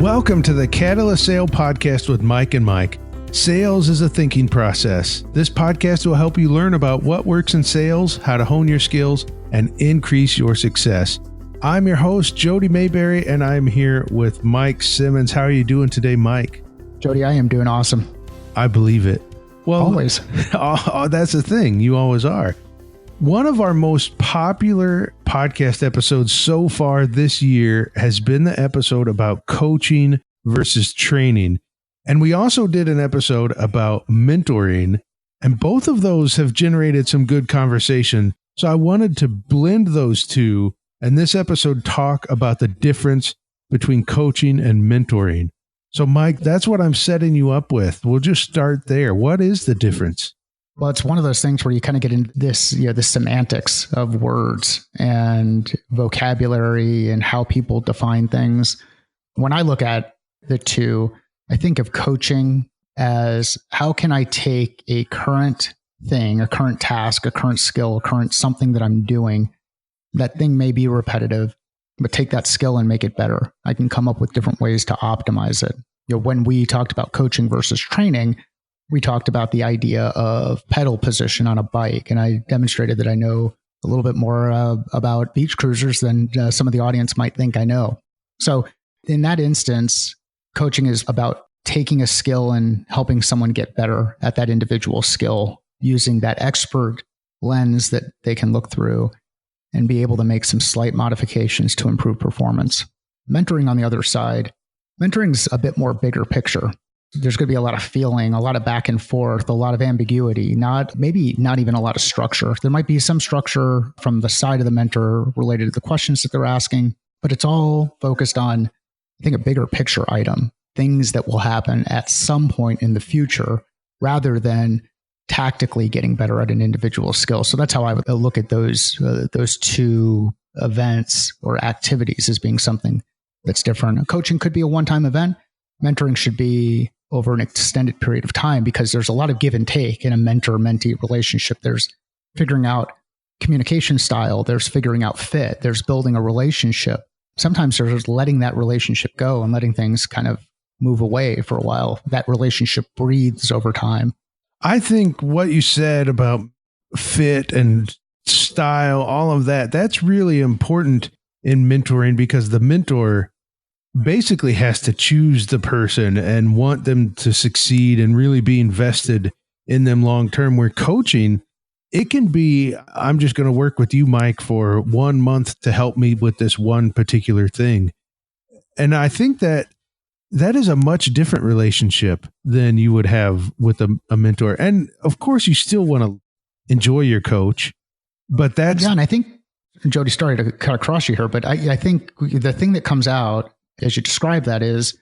Welcome to the Catalyst Sale Podcast with Mike and Mike. Sales is a thinking process. This podcast will help you learn about what works in sales, how to hone your skills, and increase your success. I'm your host, Jody Mayberry, and I'm here with Mike Simmons. How are you doing today, Mike? Jody, I am doing awesome. I believe it. Well, always. That's the thing. You always are. One of our most popular podcast episodes so far this year has been the episode about coaching versus training. And we also did an episode about mentoring, and both of those have generated some good conversation. So I wanted to blend those two, and this episode talk about the difference between coaching and mentoring. So Mike, that's what I'm setting you up with. We'll just start there. What is the difference? Well, it's one of those things where you kind of get into this, the semantics of words and vocabulary and how people define things. When I look at the two, I think of coaching as how can I take a current thing, a current task, a current skill, a current something that I'm doing. That thing may be repetitive, but take that skill and make it better. I can come up with different ways to optimize it. When we talked about coaching versus training, we talked about the idea of pedal position on a bike, and I demonstrated that I know a little bit more about beach cruisers than some of the audience might think I know. So in that instance, coaching is about taking a skill and helping someone get better at that individual skill using that expert lens that they can look through and be able to make some slight modifications to improve performance. Mentoring on the other side, mentoring's a bit more bigger picture. There's going to be a lot of feeling, a lot of back and forth, a lot of ambiguity, maybe not even a lot of structure. There might be some structure from the side of the mentor related to the questions that they're asking, but it's all focused on, I think, a bigger picture item, things that will happen at some point in the future rather than tactically getting better at an individual skill. So that's how I would look at those two events or activities as being something that's different. Coaching could be a one-time event. Mentoring should be over an extended period of time because there's a lot of give and take in a mentor-mentee relationship. There's figuring out communication style. There's figuring out fit. There's building a relationship. Sometimes there's letting that relationship go and letting things kind of move away for a while. That relationship breathes over time. I think what you said about fit and style, all of that, that's really important in mentoring because the mentor basically has to choose the person and want them to succeed and really be invested in them long term. Where coaching, it can be, I'm just going to work with you, Mike, for 1 month to help me with this one particular thing. And I think that is a much different relationship than you would have with a mentor. And of course, you still want to enjoy your coach, but that's... John, I think, Jody, sorry to cut across you here, but I think the thing that comes out as you describe that is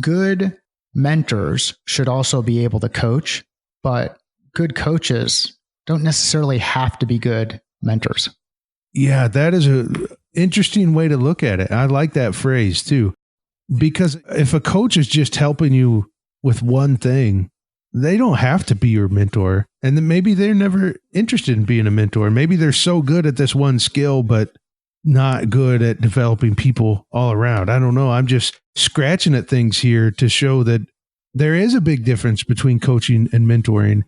good mentors should also be able to coach, but good coaches don't necessarily have to be good mentors. Yeah, that is an interesting way to look at it. I like that phrase too, because if a coach is just helping you with one thing, they don't have to be your mentor. And then maybe they're never interested in being a mentor. Maybe they're so good at this one skill, but not good at developing people all around. I don't know. I'm just scratching at things here to show that there is a big difference between coaching and mentoring.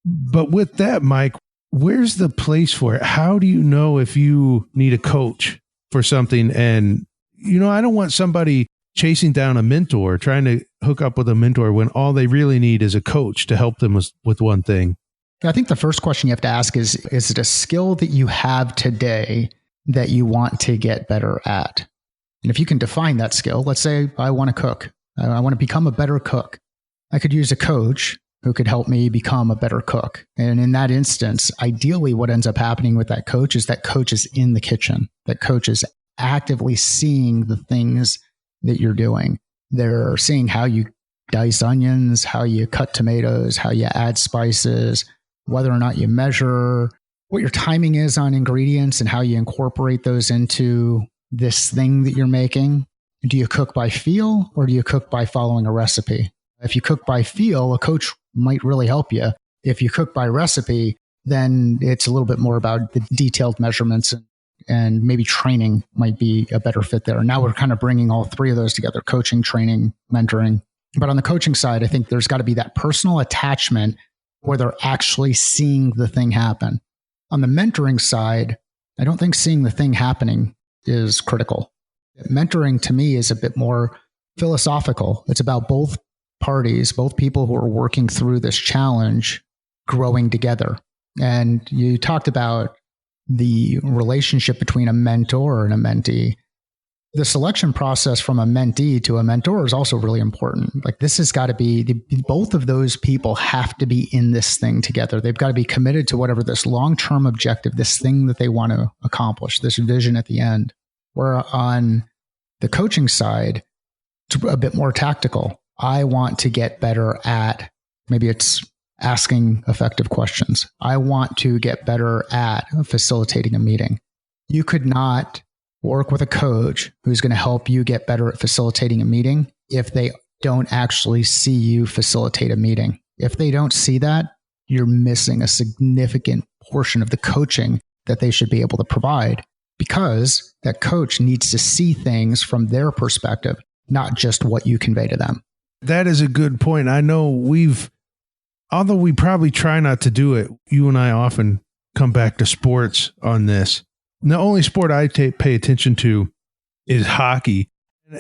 But with that, Mike, where's the place for it? How do you know if you need a coach for something? And, I don't want somebody chasing down a mentor, trying to hook up with a mentor when all they really need is a coach to help them with one thing. I think the first question you have to ask is it a skill that you have today that you want to get better at? And if you can define that skill, let's say I want to cook. I want to become a better cook. I could use a coach who could help me become a better cook. And in that instance, ideally what ends up happening with that coach is in the kitchen. That coach is actively seeing the things that you're doing. They're seeing how you dice onions, how you cut tomatoes, how you add spices, whether or not you measure, what your timing is on ingredients and how you incorporate those into this thing that you're making. Do you cook by feel or do you cook by following a recipe? If you cook by feel, a coach might really help you. If you cook by recipe, then it's a little bit more about the detailed measurements and maybe training might be a better fit there. Now we're kind of bringing all three of those together: coaching, training, mentoring. But on the coaching side, I think there's got to be that personal attachment where they're actually seeing the thing happen. On the mentoring side, I don't think seeing the thing happening is critical. Mentoring to me is a bit more philosophical. It's about both parties, both people who are working through this challenge, growing together. And you talked about the relationship between a mentor and a mentee. The selection process from a mentee to a mentor is also really important. Like, this has got to be, both of those people have to be in this thing together. They've got to be committed to whatever this long-term objective, this thing that they want to accomplish, this vision at the end. Where on the coaching side, it's a bit more tactical. I want to get better at, maybe it's asking effective questions. I want to get better at facilitating a meeting. You could not work with a coach who's going to help you get better at facilitating a meeting if they don't actually see you facilitate a meeting. If they don't see that, you're missing a significant portion of the coaching that they should be able to provide, because that coach needs to see things from their perspective, not just what you convey to them. That is a good point. I know although we probably try not to do it, you and I often come back to sports on this. The only sport I pay attention to is hockey.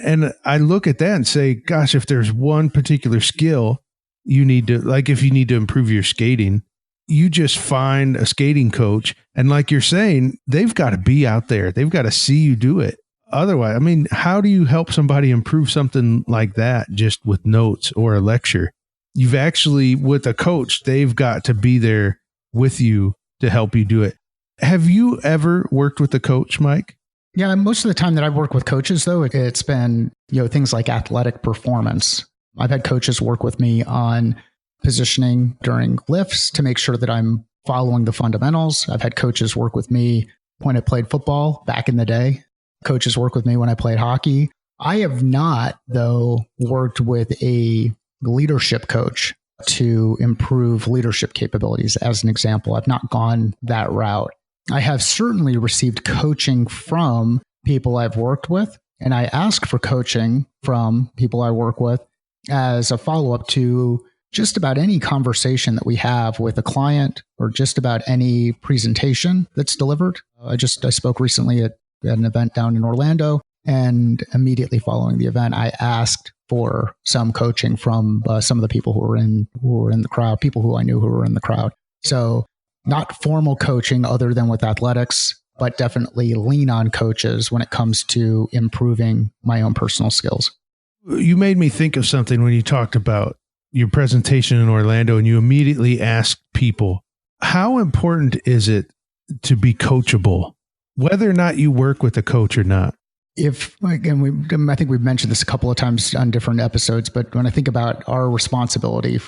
And I look at that and say, gosh, if there's one particular skill you need to, like if you need to improve your skating, you just find a skating coach. And like you're saying, they've got to be out there. They've got to see you do it. Otherwise, I mean, how do you help somebody improve something like that just with notes or a lecture? You've actually, with a coach, they've got to be there with you to help you do it. Have you ever worked with a coach, Mike? Yeah, most of the time that I've worked with coaches, though, it's been, things like athletic performance. I've had coaches work with me on positioning during lifts to make sure that I'm following the fundamentals. I've had coaches work with me when I played football back in the day. Coaches work with me when I played hockey. I have not, though, worked with a leadership coach to improve leadership capabilities, as an example. I've not gone that route. I have certainly received coaching from people I've worked with, and I ask for coaching from people I work with as a follow-up to just about any conversation that we have with a client, or just about any presentation that's delivered. I spoke recently at an event down in Orlando, and immediately following the event, I asked for some coaching from some of the people who were in the crowd, people who I knew who were in the crowd. So not formal coaching other than with athletics, but definitely lean on coaches when it comes to improving my own personal skills. You made me think of something when you talked about your presentation in Orlando, and you immediately asked people, how important is it to be coachable, whether or not you work with a coach or not? I think we've mentioned this a couple of times on different episodes, but when I think about our responsibility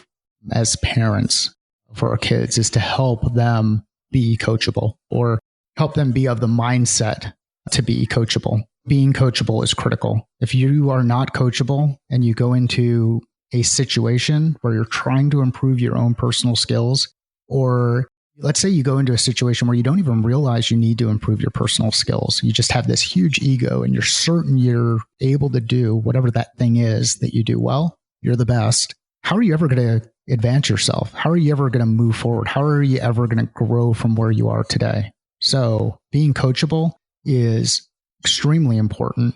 as parents for our kids is to help them be coachable, or help them be of the mindset to be coachable. Being coachable is critical. If you are not coachable and you go into a situation where you're trying to improve your own personal skills, or let's say you go into a situation where you don't even realize you need to improve your personal skills. You just have this huge ego and you're certain you're able to do whatever that thing is that you do well. You're the best. How are you ever going to advance yourself? How are you ever going to move forward? How are you ever going to grow from where you are today? So being coachable is extremely important.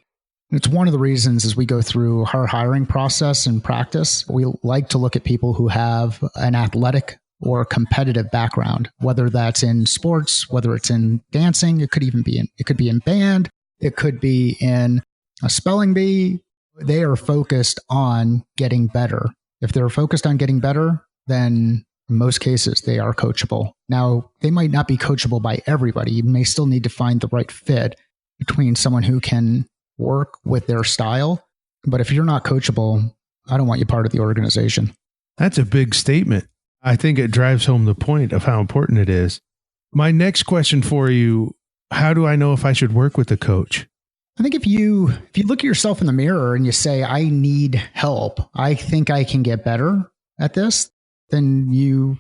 It's one of the reasons as we go through our hiring process and practice, we like to look at people who have an athletic or competitive background, whether that's in sports, whether it's in dancing, it could be in band, it could be in a spelling bee. They are focused on getting better. If they're focused on getting better, then in most cases they are coachable. Now, they might not be coachable by everybody. You may still need to find the right fit between someone who can work with their style. But if you're not coachable, I don't want you part of the organization. That's a big statement. I think it drives home the point of how important it is. My next question for you, how do I know if I should work with a coach? I think if you look at yourself in the mirror and you say, I need help, I think I can get better at this, then you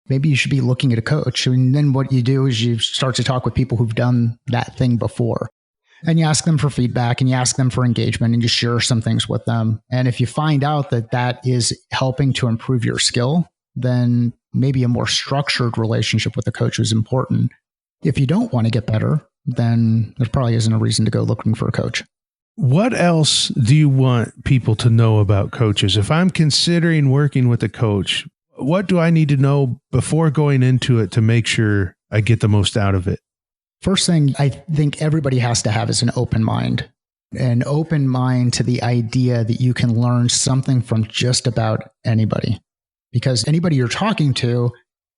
maybe you should be looking at a coach. And then what you do is you start to talk with people who've done that thing before. And you ask them for feedback and you ask them for engagement and you share some things with them. And if you find out that that is helping to improve your skill, then maybe a more structured relationship with the coach is important. If you don't want to get better, then there probably isn't a reason to go looking for a coach. What else do you want people to know about coaches? If I'm considering working with a coach, what do I need to know before going into it to make sure I get the most out of it? First thing I think everybody has to have is an open mind to the idea that you can learn something from just about anybody. Because anybody you're talking to,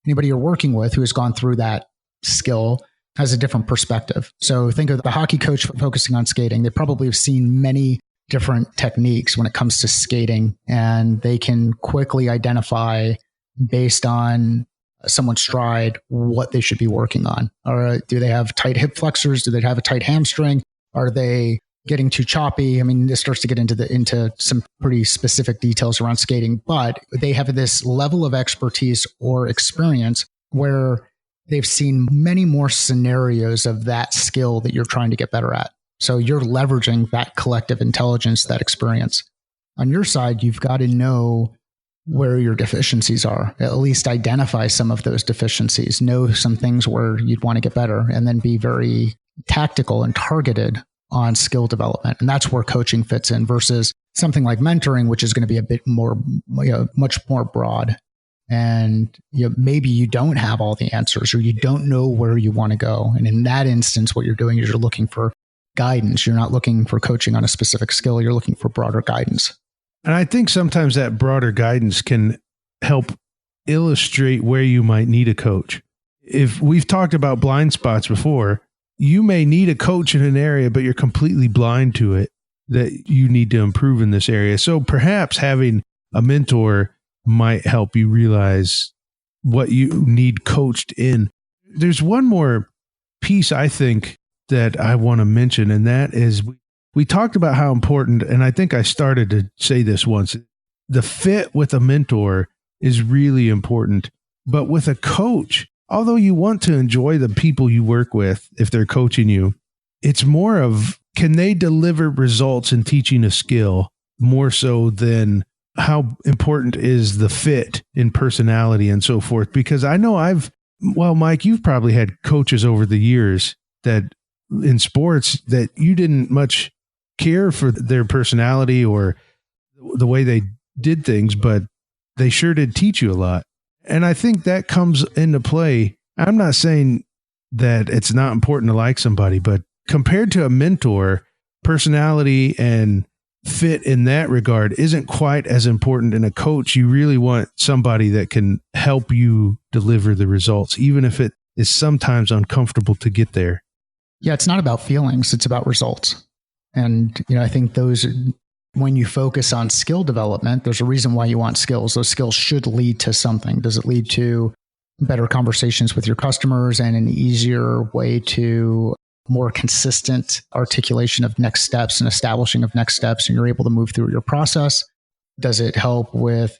anybody you're working with who has gone through that skill has a different perspective. So think of the hockey coach focusing on skating. They probably have seen many different techniques when it comes to skating, and they can quickly identify based on someone's stride what they should be working on. Or do they have tight hip flexors? Do they have a tight hamstring? Are they getting too choppy? I mean, this starts to get into some pretty specific details around skating, but they have this level of expertise or experience where they've seen many more scenarios of that skill that you're trying to get better at. So you're leveraging that collective intelligence, that experience. On your side, you've got to know where your deficiencies are, at least identify some of those deficiencies, know some things where you'd want to get better, and then be very tactical and targeted on skill development. And that's where coaching fits in versus something like mentoring, which is going to be a bit more, much more broad. And maybe you don't have all the answers or you don't know where you want to go. And in that instance, what you're doing is you're looking for guidance. You're not looking for coaching on a specific skill. You're looking for broader guidance. And I think sometimes that broader guidance can help illustrate where you might need a coach. If we've talked about blind spots before, you may need a coach in an area, but you're completely blind to it, that you need to improve in this area. So perhaps having a mentor might help you realize what you need coached in. There's one more piece I think that I want to mention, and that is we talked about how important, and I think I started to say this once, the fit with a mentor is really important. But with a coach, although you want to enjoy the people you work with if they're coaching you, it's more of, can they deliver results in teaching a skill more so than how important is the fit in personality and so forth? Because I know Mike, you've probably had coaches over the years that in sports that you didn't much care for their personality or the way they did things, but they sure did teach you a lot. And I think that comes into play. I'm not saying that it's not important to like somebody, but compared to a mentor, personality and fit in that regard isn't quite as important. In a coach, you really want somebody that can help you deliver the results, even if it is sometimes uncomfortable to get there. Yeah, it's not about feelings, it's about results. And I think when you focus on skill development, there's a reason why you want skills. Those skills should lead to something. Does it lead to better conversations with your customers and an easier way to more consistent articulation of next steps and establishing of next steps, and you're able to move through your process? Does it help with,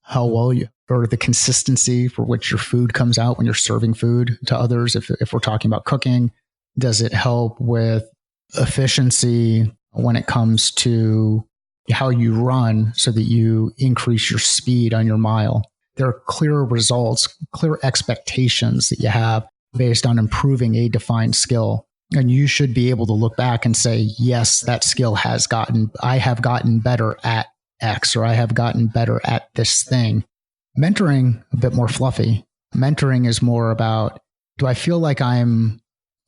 how well you, or the consistency for which your food comes out when you're serving food to others? If we're talking about cooking, does it help with efficiency when it comes to how you run so that you increase your speed on your mile? There are clear results, clear expectations that you have based on improving a defined skill. And you should be able to look back and say, yes, that skill I have gotten better at X, or I have gotten better at this thing. Mentoring, a bit more fluffy. Mentoring is more about, do I feel like I'm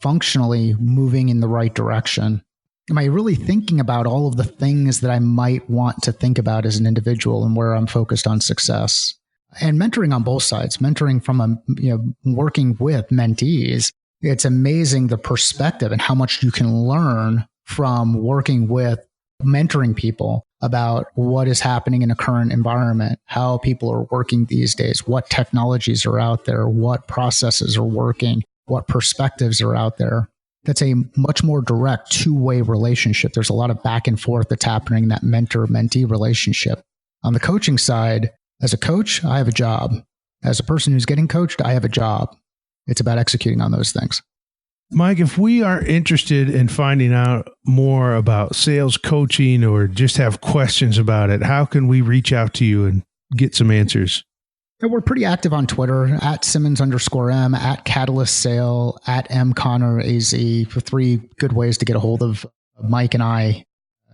functionally moving in the right direction? Am I really thinking about all of the things that I might want to think about as an individual and where I'm focused on success? And mentoring on both sides, mentoring from working with mentees, it's amazing the perspective and how much you can learn from working with mentoring people about what is happening in a current environment, how people are working these days, what technologies are out there, what processes are working, what perspectives are out there. That's a much more direct two-way relationship. There's a lot of back and forth that's happening in that mentor-mentee relationship. On the coaching side, as a coach, I have a job. As a person who's getting coached, I have a job. It's about executing on those things. Mike, if we are interested in finding out more about sales coaching or just have questions about it, how can we reach out to you and get some answers? And we're pretty active on Twitter, at Simmons_M, at Catalyst Sale, at MConnorAZ, for 3 good ways to get a hold of Mike and I.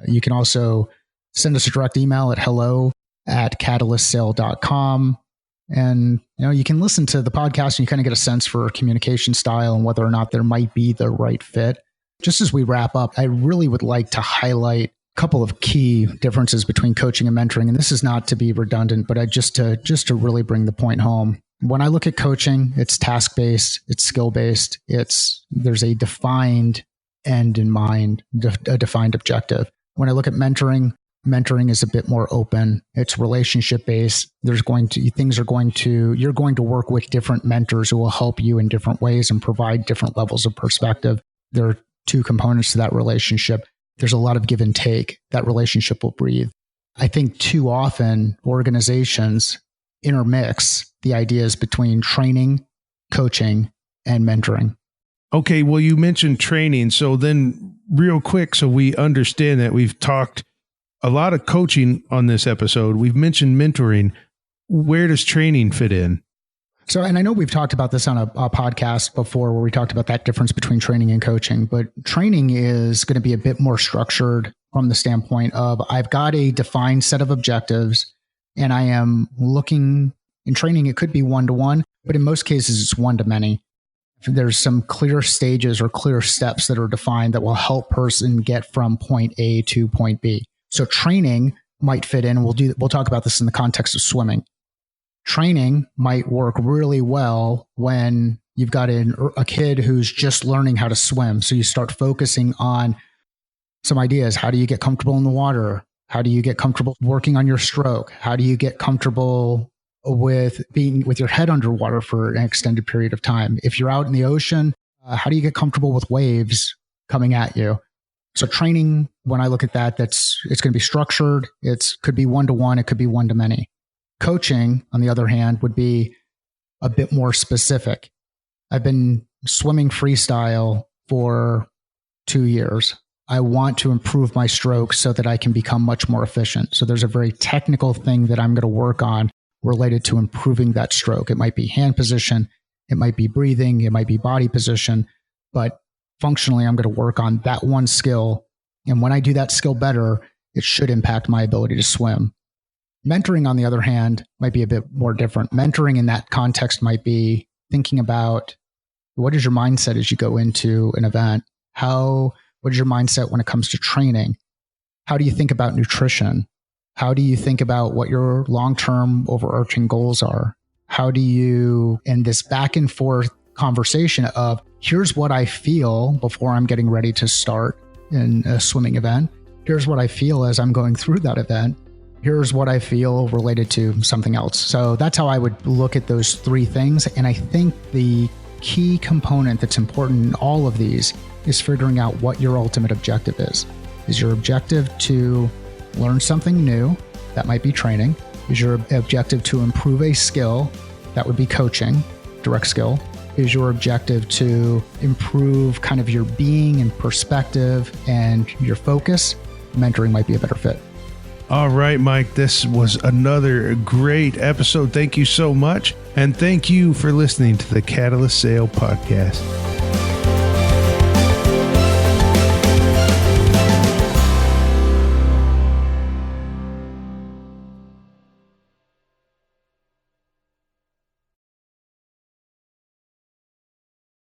You can also send us a direct email at hello@catalystsale.com. And you can listen to the podcast and you kind of get a sense for communication style and whether or not there might be the right fit. Just as we wrap up, I really would like to highlight a couple of key differences between coaching and mentoring. And this is not to be redundant, but just to really bring the point home. When I look at coaching, it's task-based, it's skill-based, there's a defined end in mind, a defined objective. When I look at mentoring is a bit more open. It's relationship based. You're going to work with different mentors who will help you in different ways and provide different levels of perspective. There are 2 components to that relationship. There's a lot of give and take. That relationship will breathe. I think too often organizations intermix the ideas between training, coaching, and mentoring. Okay, well, you mentioned training. So then real quick, so we understand that we've talked a lot of coaching on this episode. We've mentioned mentoring. Where does training fit in? So, and I know we've talked about this on a podcast before where we talked about that difference between training and coaching, but training is going to be a bit more structured from the standpoint of I've got a defined set of objectives and I am looking in training. It could be one-to-one, but in most cases it's one-to-many. There's some clear stages or clear steps that are defined that will help person get from point A to point B. So training might fit in. We'll talk about this in the context of swimming. Training might work really well when you've got a kid who's just learning how to swim. So you start focusing on some ideas. How do you get comfortable in the water? How do you get comfortable working on your stroke? How do you get comfortable with being with your head underwater for an extended period of time? If you're out in the ocean, how do you get comfortable with waves coming at you? So training, when I look at that, it's going to be structured. It could be one-to-one. It could be one-to-many. Coaching, on the other hand, would be a bit more specific. I've been swimming freestyle for 2 years. I want to improve my stroke so that I can become much more efficient. So there's a very technical thing that I'm going to work on related to improving that stroke. It might be hand position. It might be breathing. It might be body position. But functionally, I'm going to work on that one skill. And when I do that skill better, it should impact my ability to swim. Mentoring, on the other hand, might be a bit more different. Mentoring in that context might be thinking about what is your mindset as you go into an event? What is your mindset when it comes to training? How do you think about nutrition? How do you think about what your long-term overarching goals are? How do you, in this back and forth conversation of here's what I feel before I'm getting ready to start in a swimming event. Here's what I feel as I'm going through that event. Here's what I feel related to something else. So that's how I would look at those 3 things. And I think the key component that's important in all of these is figuring out what your ultimate objective is. Is your objective to learn something new? That might be training. Is your objective to improve a skill? That would be coaching, direct skill. Is your objective to improve kind of your being and perspective and your focus? Mentoring might be a better fit. All right, Mike, this was another great episode. Thank you so much. And thank you for listening to the Catalyst Sale Podcast.